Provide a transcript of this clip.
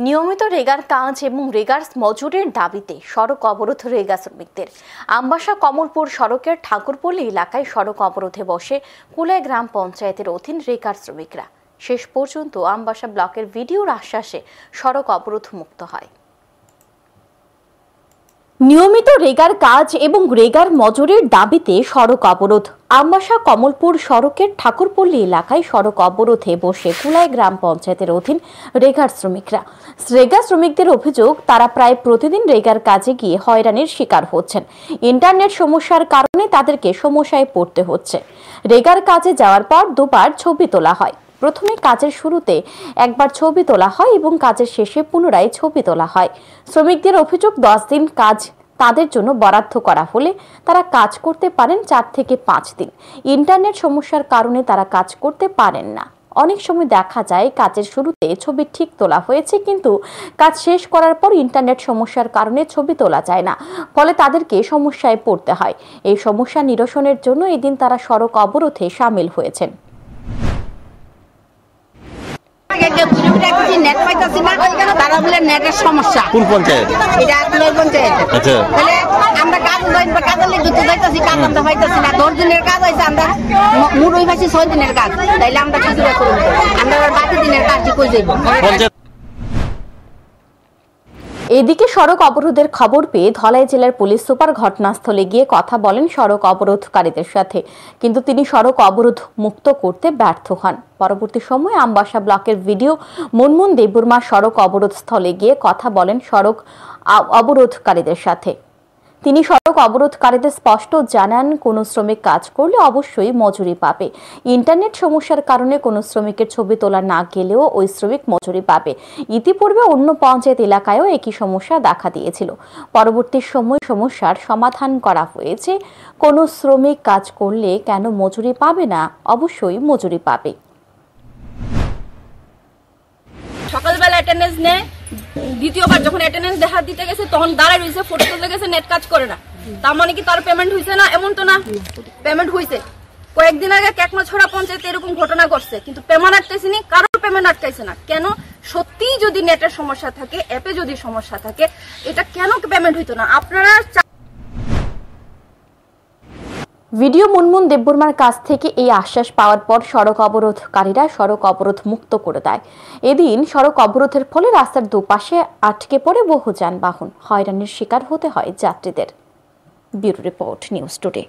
নিয়মিত রেগার কাজ এবং রেগার মজুরির দাবিতে সড়ক অবরোধ রেগা শ্রমিকদের। আমবাসা কমলপুর সড়কের ঠাকুরপল্লী এলাকায় সড়ক অবরোধে বসে কুলাই গ্রাম পঞ্চায়েতের অধীন রেগার শ্রমিকরা। শেষ পর্যন্ত আমবাসা ব্লকের ভিডিওর আশ্বাসে সড়ক অবরোধ মুক্ত হয়। নিয়মিত রেগার কাজ এবং রেগার মজুরির দাবিতে সড়ক অবরোধ। আমবাসা কমলপুর সড়কের ঠাকুরপল্লী এলাকায় সড়ক অবরোধে বসে কুলাই গ্রাম পঞ্চায়েতের অধীন রেগার শ্রমিকরা। রেগা শ্রমিকদের অভিযোগ, তারা প্রায় প্রতিদিন রেগার কাজে গিয়ে হয়রানির শিকার হচ্ছেন। ইন্টারনেট সমস্যার কারণে তাদেরকে সমস্যায় পড়তে হচ্ছে। রেগার কাজে যাওয়ার পর দুবার ছবি তোলা হয়। প্রথমে কাজের শুরুতে একবার ছবি তোলা হয় এবং কাজের শেষে পুনরায় ছবি তোলা হয়। শ্রমিকদের অভিযোগ, 10 দিন কাজ তাদের জন্য বরাদ্দ করা হলে তারা কাজ করতে পারেন 4 থেকে 5 দিন। ইন্টারনেট সমস্যার কারণে তারা কাজ করতে পারেন না। অনেক সময় দেখা যায় কাজের শুরুতে ছবি ঠিক তোলা হয়েছে, কিন্তু কাজ শেষ করার পর ইন্টারনেট সমস্যার কারণে ছবি তোলা যায় না, ফলে তাদেরকে সমস্যায় পড়তে হয়। এই সমস্যা নিরসনের জন্য এদিন তারা সড়ক অবরোধে সামিল হয়েছেন। তারা বলে নেটের সমস্যা। কোন পঞ্চায়েত? এটা কুলাই পঞ্চায়েত। আচ্ছা, তাহলে আমরা কাজের লেগে যাইতাছি, কাজ আমরা পাইতাছি না। 10 দিনের কাজ হইছে, আমরা মুড় হই পাইছি 6 দিনের কাজ। তাইলে আমরা কি করে করব? আমরা বাকি দিনের কাজ কই যাইব? এদিকে সড়ক অবরোধের খবর পেয়ে ধলাই জেলার পুলিশ সুপার ঘটনাস্থলে গিয়ে কথা বলেন সড়ক অবরোধকারীদের সাথে, কিন্তু তিনি সড়ক অবরোধ মুক্ত করতে ব্যর্থ হন। পরবর্তী সময়ে আমবাসা ব্লকের ভিডিও মুনমুন দেববর্মা সড়ক অবরোধ স্থলে গিয়ে কথা বলেন সড়ক অবরোধকারীদের সাথে। তিনি সড়ক অবরোধকারীদের স্পষ্ট জানান, কোনো শ্রমিক কাজ করলে অবশ্যই মজুরি পাবে। ইন্টারনেট সমস্যার কারণে কোনো শ্রমিকের ছবি তোলা না গেলেও ওই শ্রমিক মজুরি পাবে। ইতিপূর্বে অন্য পঞ্চায়েত এলাকায়ও একই সমস্যা দেখা দিয়েছিল। পরবর্তী সময় সমস্যার সমাধান করা হয়েছে। কোনো শ্রমিক কাজ করলে কেন মজুরি পাবে না? অবশ্যই মজুরি পাবে। সকালবেলা অ্যাটেন্ডেন্স নেয়, দ্বিতীয়বার যখন অ্যাটেন্ডেন্স দেখা দিতে গেছে তখন দাঁড়ায় রয়েছে, ফটো তুলতে গেছে, নেট কাজ করে না। তার মানে কি তার পেমেন্ট হয়েছে না? এমন তো না, পেমেন্ট হয়েছে। কয়েকদিন আগে কেকমাছড়া পঞ্চায়েতে এরকম ঘটনা ঘটছে, কিন্তু পেমেন্ট আটকাইছে না, কারোর পেমেন্ট আটকাইছে না। কেন? সত্যি যদি নেটের সমস্যা থাকে, অ্যাপে যদি সমস্যা থাকে, এটা কেন পেমেন্ট হইতো না? আপনারা ভিডিও মুনমুন দেববর্মার কাছ থেকে এই আশ্বাস পাওয়ার পর সড়ক অবরোধকারীরা সড়ক অবরোধ মুক্ত করে দেয়। এদিন সড়ক অবরোধের ফলে রাস্তার দুপাশে আটকে পড়ে বহু যানবাহন। হয়রানির শিকার হতে হয় যাত্রীদের। Bureau report, news today.